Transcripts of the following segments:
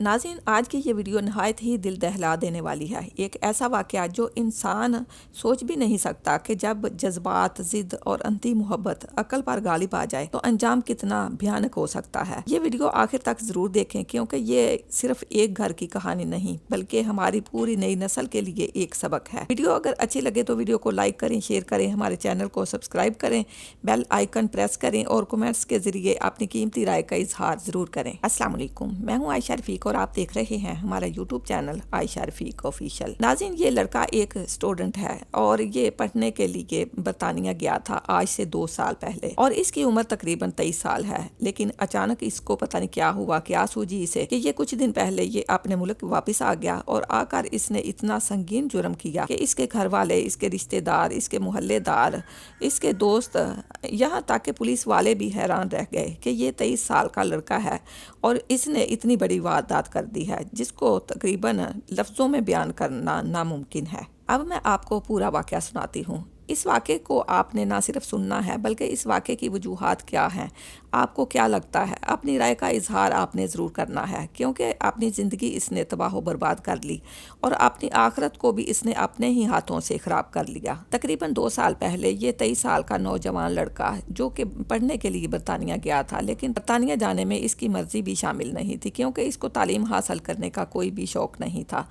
ناظرین، آج کی یہ ویڈیو نہایت ہی دل دہلا دینے والی ہے۔ ایک ایسا واقعہ جو انسان سوچ بھی نہیں سکتا کہ جب جذبات، ضد اور انتی محبت عقل پر غالب آ جائے تو انجام کتنا بھیانک ہو سکتا ہے۔ یہ ویڈیو آخر تک ضرور دیکھیں کیونکہ یہ صرف ایک گھر کی کہانی نہیں بلکہ ہماری پوری نئی نسل کے لیے ایک سبق ہے۔ ویڈیو اگر اچھی لگے تو ویڈیو کو لائک کریں، شیئر کریں، ہمارے چینل کو سبسکرائب کریں، بیل آئیکن پریس کریں اور کمنٹس کے ذریعے اپنی قیمتی رائے کا اظہار ضرور کریں۔ السلام علیکم، میں ہوں عائشہ رفیق اور آپ دیکھ رہے ہیں ہمارا یوٹیوب چینل عائشہ رفیق آفیشیل۔ ناظرین، یہ لڑکا ایک اسٹوڈنٹ ہے اور یہ پڑھنے کے لیے برطانیہ گیا تھا آج سے 2 سال پہلے، اور اس کی عمر تقریباً 23 سال ہے۔ لیکن اچانک اس کو پتہ نہیں کیا ہوا، کیا سوجی اسے کہ یہ کچھ دن پہلے یہ اپنے ملک واپس آ گیا، اور آ کر اس نے اتنا سنگین جرم کیا کہ اس کے گھر والے، اس کے رشتہ دار، اس کے محلے دار، اس کے دوست، یہاں تک کہ پولیس والے بھی حیران رہ گئے کہ یہ 23 سال کا لڑکا ہے اور اس نے اتنی بڑی واردات کر دی ہے جس کو تقریباً لفظوں میں بیان کرنا ناممکن ہے۔ اب میں آپ کو پورا واقعہ سناتی ہوں۔ اس واقعے کو آپ نے نہ صرف سننا ہے بلکہ اس واقعے کی وجوہات کیا ہیں، آپ کو کیا لگتا ہے، اپنی رائے کا اظہار آپ نے ضرور کرنا ہے، کیونکہ اپنی زندگی اس نے تباہ و برباد کر لی اور اپنی آخرت کو بھی اس نے اپنے ہی ہاتھوں سے خراب کر لیا۔ تقریباً 2 سال پہلے یہ 23 سال کا نوجوان لڑکا جو کہ پڑھنے کے لیے برطانیہ گیا تھا، لیکن برطانیہ جانے میں اس کی مرضی بھی شامل نہیں تھی کیونکہ اس کو تعلیم حاصل کرنے کا کوئی بھی شوق نہیں تھا،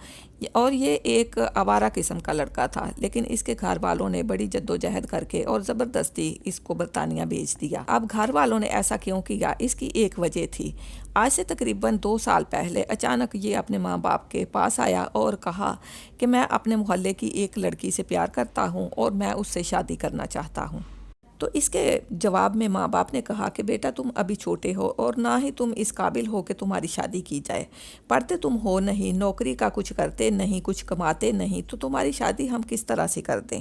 اور یہ ایک آوارہ قسم کا لڑکا تھا۔ لیکن اس کے گھر والوں نے بڑی جدوجہد کر کے اور زبردستی اس کو برطانیہ بھیج دیا۔ اب گھر والوں نے ایسا کیوں کیا، اس کی ایک وجہ تھی۔ آج سے تقریباً 2 سال پہلے اچانک یہ اپنے ماں باپ کے پاس آیا اور کہا کہ میں اپنے محلے کی ایک لڑکی سے پیار کرتا ہوں اور میں اس سے شادی کرنا چاہتا ہوں۔ تو اس کے جواب میں ماں باپ نے کہا کہ بیٹا تم ابھی چھوٹے ہو اور نہ ہی تم اس قابل ہو کہ تمہاری شادی کی جائے، پڑھتے تم ہو نہیں، نوکری کا کچھ کرتے نہیں، کچھ کماتے نہیں، تو تمہاری شادی ہم کس طرح سے کر دیں؟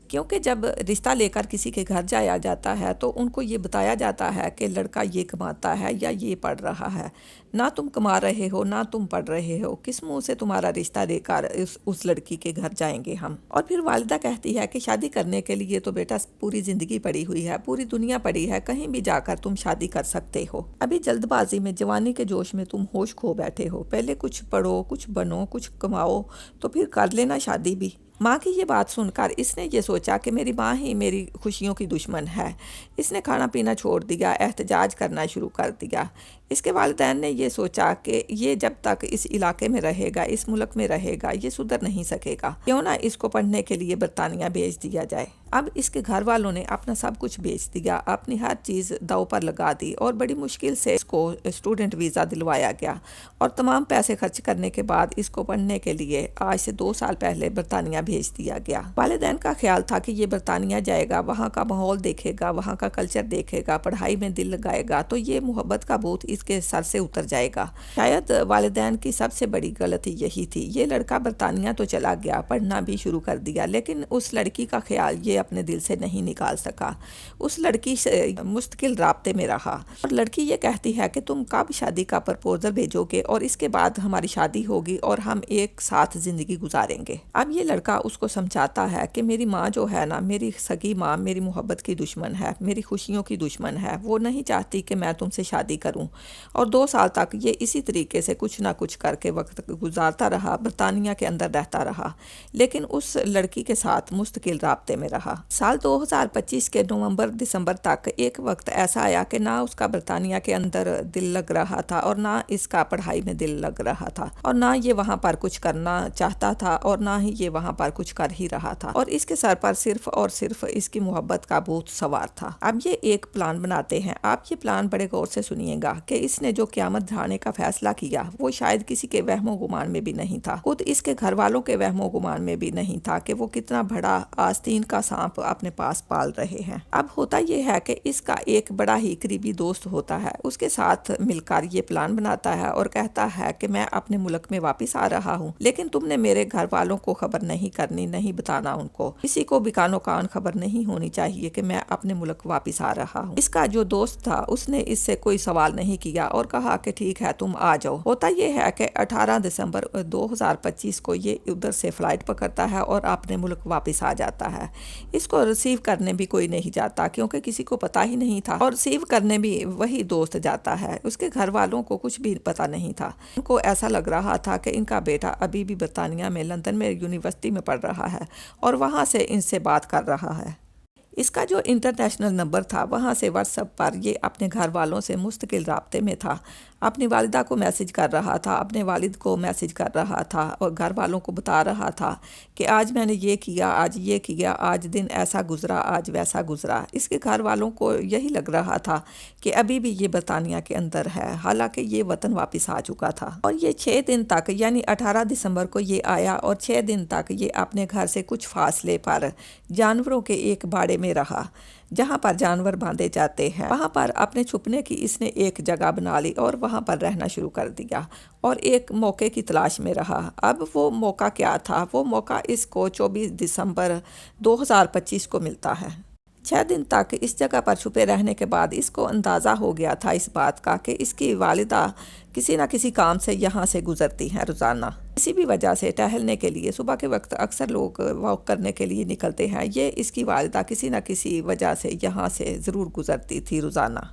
کیونکہ جب رشتہ لے کر کسی کے گھر جایا جاتا ہے تو ان کو یہ بتایا جاتا ہے کہ لڑکا یہ کماتا ہے یا یہ پڑھ رہا ہے، نہ تم کما رہے ہو نہ تم پڑھ رہے ہو، کس منہ سے تمہارا رشتہ دے کر اس لڑکی کے گھر جائیں گے ہم؟ اور پھر والدہ کہتی ہے کہ شادی کرنے کے لیے تو بیٹا پوری زندگی پڑی ہوئی ہے، پوری دنیا پڑی ہے، کہیں بھی جا کر تم شادی کر سکتے ہو، ابھی جلد بازی میں، جوانی کے جوش میں تم ہوش کھو بیٹھے ہو، پہلے کچھ پڑھو، کچھ بنو، کچھ کماؤ، تو پھر کر لینا شادی بھی۔ ماں کی یہ بات سن کر اس نے یہ سوچا کہ میری ماں ہی میری خوشیوں کی دشمن ہے۔ اس نے کھانا پینا چھوڑ دیا، احتجاج کرنا شروع کر دیا۔ اس کے والدین نے یہ سوچا کہ یہ جب تک اس علاقے میں رہے گا، اس ملک میں رہے گا، یہ سدھر نہیں سکے گا، کیوں نہ اس کو پڑھنے کے لیے برطانیہ بھیج دیا جائے۔ اب اس کے گھر والوں نے اپنا سب کچھ بیچ دیا، اپنی ہر چیز داؤ پر لگا دی اور بڑی مشکل سے اس کو اسٹوڈنٹ ویزا دلوایا گیا، اور تمام پیسے خرچ کرنے کے بعد اس کو پڑھنے کے لیے آج سے 2 سال پہلے برطانیہ بھیج دیا گیا۔ والدین کا خیال تھا کہ یہ برطانیہ جائے گا، وہاں کا ماحول دیکھے گا، وہاں کا کلچر دیکھے گا، پڑھائی میں دل لگائے گا تو یہ محبت کا بھوت اس کے سر سے اتر جائے گا۔ شاید والدین کی سب سے بڑی غلطی یہی تھی۔ یہ لڑکا برطانیہ تو چلا گیا، پڑھنا بھی شروع کر دیا، لیکن اس لڑکی کا خیال یہ اپنے دل سے نہیں نکال سکا، اس لڑکی سے مستقل رابطے میں رہا، اور لڑکی یہ کہتی ہے کہ تم کب شادی کا پرپوزل بھیجو گے اور اس کے بعد ہماری شادی ہوگی اور ہم ایک ساتھ زندگی گزاریں گے۔ اب یہ لڑکا اس کو سمجھاتا ہے کہ میری ماں جو ہے نا، میری سگی ماں میری محبت کی دشمن ہے، میری خوشیوں کی دشمن ہے، وہ نہیں چاہتی کہ میں تم سے شادی کروں، اور 2 سال تک یہ اسی طریقے سے کچھ نہ کچھ کر کے وقت گزارتا رہا، برطانیہ کے اندر رہتا رہا، لیکن اس لڑکی کے ساتھ مستقل رابطے میں رہا۔ سال 2025 کے نومبر دسمبر تک ایک وقت ایسا آیا کہ نہ اس کا برطانیہ کے اندر دل لگ رہا تھا اور نہ اس کا پڑھائی میں دل لگ رہا تھا، اور نہ یہ وہاں پر کچھ کرنا چاہتا تھا اور نہ ہی یہ وہاں پر کچھ کر ہی رہا تھا، اور اس کے سر پر صرف اور صرف اس کی محبت کا بھوت سوار تھا۔ اب یہ ایک پلان بناتے ہیں، آپ یہ پلان بڑے غور سے سنیے گا کہ اس نے جو قیامت ڈھانے کا فیصلہ کیا وہ شاید کسی کے وہم و گمان میں بھی نہیں تھا، خود اس کے گھر والوں کے وہم و گمان میں بھی نہیں تھا کہ وہ کتنا بڑا آستین کا سانپ اپنے پاس پال رہے ہیں۔ اب ہوتا یہ ہے کہ اس کا ایک بڑا ہی قریبی دوست ہوتا ہے، اس کے ساتھ مل کر یہ پلان بناتا ہے اور کہتا ہے کہ میں اپنے ملک میں واپس آ رہا ہوں، لیکن تم نے میرے گھر والوں کو خبر نہیں کرنی، نہیں بتانا ان کو، کسی کو بھی کانو کان خبر نہیں ہونی چاہیے کہ میں اپنے ملک واپس آ رہا ہوں۔ اس کا جو دوست تھا اس نے اس سے کوئی سوال نہیں کیا اور کہا کہ ٹھیک ہے تم آ جاؤ۔ ہوتا یہ ہے کہ 18 دسمبر 2025 کو یہ ادھر سے فلائٹ پکڑتا ہے اور اپنے ملک واپس آ جاتا ہے۔ اس کو ریسیو کرنے بھی کوئی نہیں جاتا کیونکہ کسی کو پتہ ہی نہیں تھا، اور ریسیو کرنے بھی وہی دوست جاتا ہے، اس کے گھر والوں کو کچھ بھی پتہ نہیں تھا۔ ان کو ایسا لگ رہا تھا کہ ان کا بیٹا ابھی بھی برطانیہ میں لندن میں یونیورسٹی میں پڑھ رہا ہے اور وہاں سے ان سے بات کر رہا ہے۔ اس کا جو انٹرنیشنل نمبر تھا، وہاں سے واٹس ایپ پر یہ اپنے گھر والوں سے مستقل رابطے میں تھا، اپنی والدہ کو میسج کر رہا تھا، اپنے والد کو میسج کر رہا تھا اور گھر والوں کو بتا رہا تھا کہ آج میں نے یہ کیا، آج یہ کیا، آج دن ایسا گزرا، آج ویسا گزرا۔ اس کے گھر والوں کو یہی لگ رہا تھا کہ ابھی بھی یہ برطانیہ کے اندر ہے، حالانکہ یہ وطن واپس آ چکا تھا۔ اور یہ 6 دن تک، یعنی 18 دسمبر کو یہ آیا اور 6 دن تک یہ اپنے گھر سے کچھ فاصلے پر جانوروں کے ایک باڑے میں رہا جہاں پر جانور باندھے جاتے ہیں۔ وہاں پر اپنے چھپنے کی اس نے ایک جگہ بنا لی اور وہاں پر رہنا شروع کر دیا اور ایک موقع کی تلاش میں رہا۔ اب وہ موقع کیا تھا؟ وہ موقع اس کو 24 دسمبر 2025 کو ملتا ہے۔ 6 دن تک اس جگہ پر چھپے رہنے کے بعد اس کو اندازہ ہو گیا تھا اس بات کا کہ اس کی والدہ کسی نہ کسی کام سے یہاں سے گزرتی ہیں روزانہ، کسی بھی وجہ سے ٹہلنے کے لیے۔ صبح کے وقت اکثر لوگ واک کرنے کے لیے نکلتے ہیں، یہ اس کی والدہ کسی نہ کسی وجہ سے یہاں سے ضرور گزرتی تھی روزانہ۔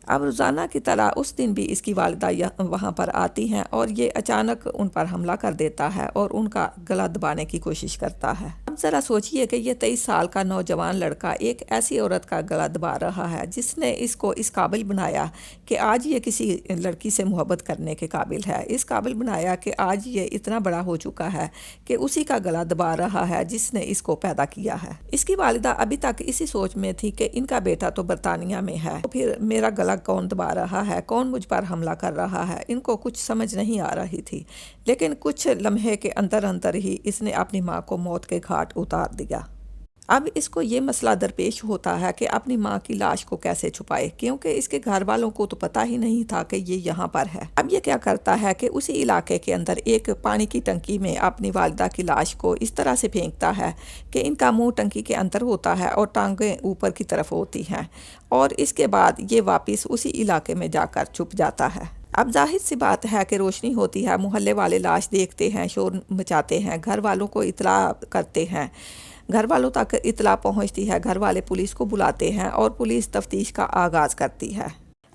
اب روزانہ کی طرح اس دن بھی اس کی والدہ وہاں پر آتی ہیں اور یہ اچانک ان پر حملہ کر دیتا ہے اور ان کا گلا دبانے کی کوشش کرتا ہے۔ اب ذرا سوچئے کہ یہ 23 سال کا نوجوان لڑکا ایک ایسی عورت کا گلا دبا رہا ہے جس نے اس کو اس قابل بنایا کہ آج یہ کسی لڑکی سے محبت کرنے کے قابل ہے، اس قابل بنایا کہ آج یہ اتنا بڑا ہو چکا ہے کہ اسی کا گلا دبا رہا ہے جس نے اس کو پیدا کیا ہے۔ اس کی والدہ ابھی تک اسی سوچ میں تھی کہ ان کا بیٹا تو برطانیہ میں ہے، تو پھر میرا گلا کون دبا رہا ہے، کون مجھ پر حملہ کر رہا ہے، ان کو کچھ سمجھ نہیں آ رہی تھی۔ لیکن کچھ لمحے کے اندر ہی اس نے اپنی ماں کو موت کے گھاٹ اتار دیا۔ اب اس کو یہ مسئلہ درپیش ہوتا ہے کہ اپنی ماں کی لاش کو کیسے چھپائے، کیونکہ اس کے گھر والوں کو تو پتہ ہی نہیں تھا کہ یہ یہاں پر ہے۔ اب یہ کیا کرتا ہے کہ اسی علاقے کے اندر ایک پانی کی ٹنکی میں اپنی والدہ کی لاش کو اس طرح سے پھینکتا ہے کہ ان کا منہ ٹنکی کے اندر ہوتا ہے اور ٹانگیں اوپر کی طرف ہوتی ہیں، اور اس کے بعد یہ واپس اسی علاقے میں جا کر چھپ جاتا ہے۔ اب ظاہر سی بات ہے کہ روشنی ہوتی ہے، محلے والے لاش دیکھتے ہیں، شور مچاتے ہیں، گھر والوں کو اطلاع کرتے ہیں، گھر والوں تک اطلاع پہنچتی ہے، گھر والے پولیس کو بلاتے ہیں اور پولیس تفتیش کا آغاز کرتی ہے۔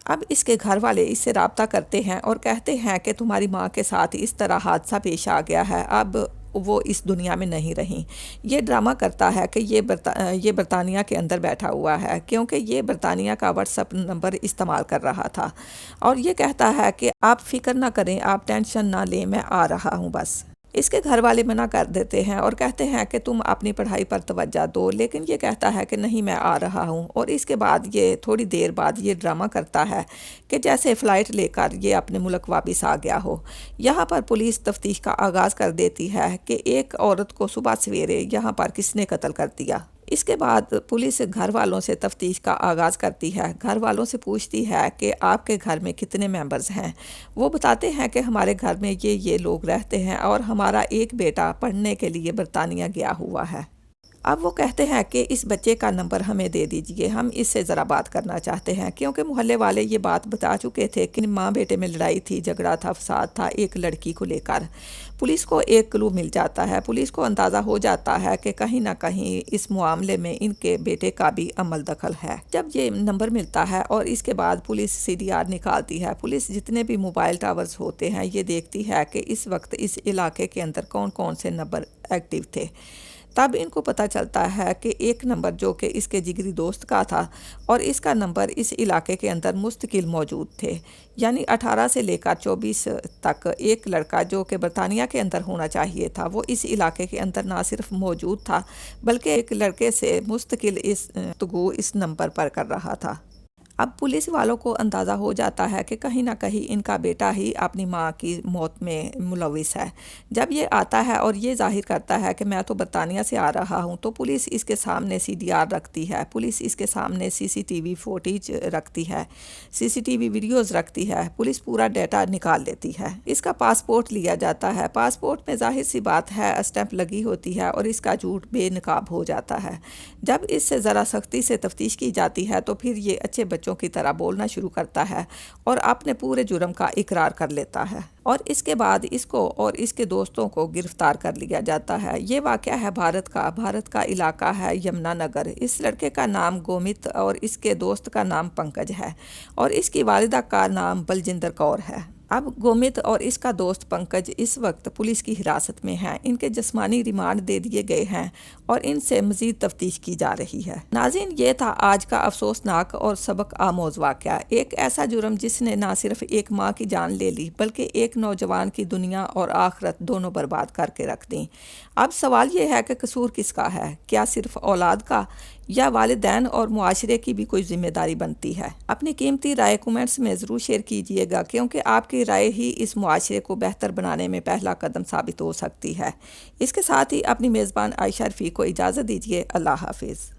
اب اس کے گھر والے اس سے رابطہ کرتے ہیں اور کہتے ہیں کہ تمہاری ماں کے ساتھ اس طرح حادثہ پیش آ گیا ہے، اب وہ اس دنیا میں نہیں رہیں۔ یہ ڈرامہ کرتا ہے کہ یہ برطانیہ کے اندر بیٹھا ہوا ہے، کیونکہ یہ برطانیہ کا واٹس ایپ نمبر استعمال کر رہا تھا، اور یہ کہتا ہے کہ آپ فکر نہ کریں، آپ ٹینشن نہ لیں، میں آ رہا ہوں بس۔ اس کے گھر والے منع کر دیتے ہیں اور کہتے ہیں کہ تم اپنی پڑھائی پر توجہ دو، لیکن یہ کہتا ہے کہ نہیں، میں آ رہا ہوں۔ اور اس کے بعد یہ تھوڑی دیر بعد یہ ڈرامہ کرتا ہے کہ جیسے فلائٹ لے کر یہ اپنے ملک واپس آ گیا ہو۔ یہاں پر پولیس تفتیش کا آغاز کر دیتی ہے کہ ایک عورت کو صبح سویرے یہاں پر کس نے قتل کر دیا۔ اس کے بعد پولیس گھر والوں سے تفتیش کا آغاز کرتی ہے، گھر والوں سے پوچھتی ہے کہ آپ کے گھر میں کتنے ممبرز ہیں۔ وہ بتاتے ہیں کہ ہمارے گھر میں یہ لوگ رہتے ہیں اور ہمارا ایک بیٹا پڑھنے کے لیے برطانیہ گیا ہوا ہے۔ اب وہ کہتے ہیں کہ اس بچے کا نمبر ہمیں دے دیجئے، ہم اس سے ذرا بات کرنا چاہتے ہیں، کیونکہ محلے والے یہ بات بتا چکے تھے کہ ماں بیٹے میں لڑائی تھی، جھگڑا تھا، فساد تھا ایک لڑکی کو لے کر۔ پولیس کو ایک کلو مل جاتا ہے، پولیس کو اندازہ ہو جاتا ہے کہ کہیں نہ کہیں اس معاملے میں ان کے بیٹے کا بھی عمل دخل ہے۔ جب یہ نمبر ملتا ہے اور اس کے بعد پولیس CDR نکالتی ہے، پولیس جتنے بھی موبائل ٹاورز ہوتے ہیں یہ دیکھتی ہے کہ اس وقت اس علاقے کے اندر کون کون سے نمبر ایکٹیو تھے۔ تب ان کو پتہ چلتا ہے کہ ایک نمبر جو کہ اس کے جگری دوست کا تھا اور اس کا نمبر اس علاقے کے اندر مستقل موجود تھے، یعنی 18 سے لے کر 24 تک ایک لڑکا جو کہ برطانیہ کے اندر ہونا چاہیے تھا، وہ اس علاقے کے اندر نہ صرف موجود تھا بلکہ ایک لڑکے سے مستقل گفتگو اس نمبر پر کر رہا تھا۔ اب پولیس والوں کو اندازہ ہو جاتا ہے کہ کہیں نہ کہیں ان کا بیٹا ہی اپنی ماں کی موت میں ملوث ہے۔ جب یہ آتا ہے اور یہ ظاہر کرتا ہے کہ میں تو برطانیہ سے آ رہا ہوں، تو پولیس اس کے سامنے CDR رکھتی ہے، پولیس اس کے سامنے CCTV فوٹیج رکھتی ہے، CCTV ویڈیوز رکھتی ہے، پولیس پورا ڈیٹا نکال لیتی ہے۔ اس کا پاسپورٹ لیا جاتا ہے، پاسپورٹ میں ظاہر سی بات ہے اسٹیمپ لگی ہوتی ہے اور اس کا جھوٹ بے نقاب ہو جاتا ہے۔ جب اس سے ذرا سختی سے تفتیش کی جاتی ہے تو پھر یہ اچھے بچوں بچوں کی طرح بولنا شروع کرتا ہے اور اپنے پورے جرم کا اقرار کر لیتا ہے، اور اس کے بعد اس کو اور اس کے دوستوں کو گرفتار کر لیا جاتا ہے۔ یہ واقعہ ہے بھارت کا علاقہ ہے یمنا نگر۔ اس لڑکے کا نام گومت اور اس کے دوست کا نام پنکج ہے، اور اس کی والدہ کا نام بلجندر کور ہے۔ اب گومت اور اس کا دوست پنکج اس وقت پولیس کی حراست میں ہیں۔ ان کے جسمانی ریمانڈ دے دیے گئے ہیں اور ان سے مزید تفتیش کی جا رہی ہے۔ ناظرین، یہ تھا آج کا افسوسناک اور سبق آموز واقعہ۔ ایک ایسا جرم جس نے نہ صرف ایک ماں کی جان لے لی بلکہ ایک نوجوان کی دنیا اور آخرت دونوں برباد کر کے رکھ دیں۔ اب سوال یہ ہے کہ قصور کس کا ہے؟ کیا صرف اولاد کا، یا والدین اور معاشرے کی بھی کوئی ذمہ داری بنتی ہے؟ اپنی قیمتی رائے کومنٹس میں ضرور شیئر کیجئے گا، کیونکہ آپ کی رائے ہی اس معاشرے کو بہتر بنانے میں پہلا قدم ثابت ہو سکتی ہے۔ اس کے ساتھ ہی اپنی میزبان عائشہ رفیق کو اجازت دیجیے۔ اللہ حافظ۔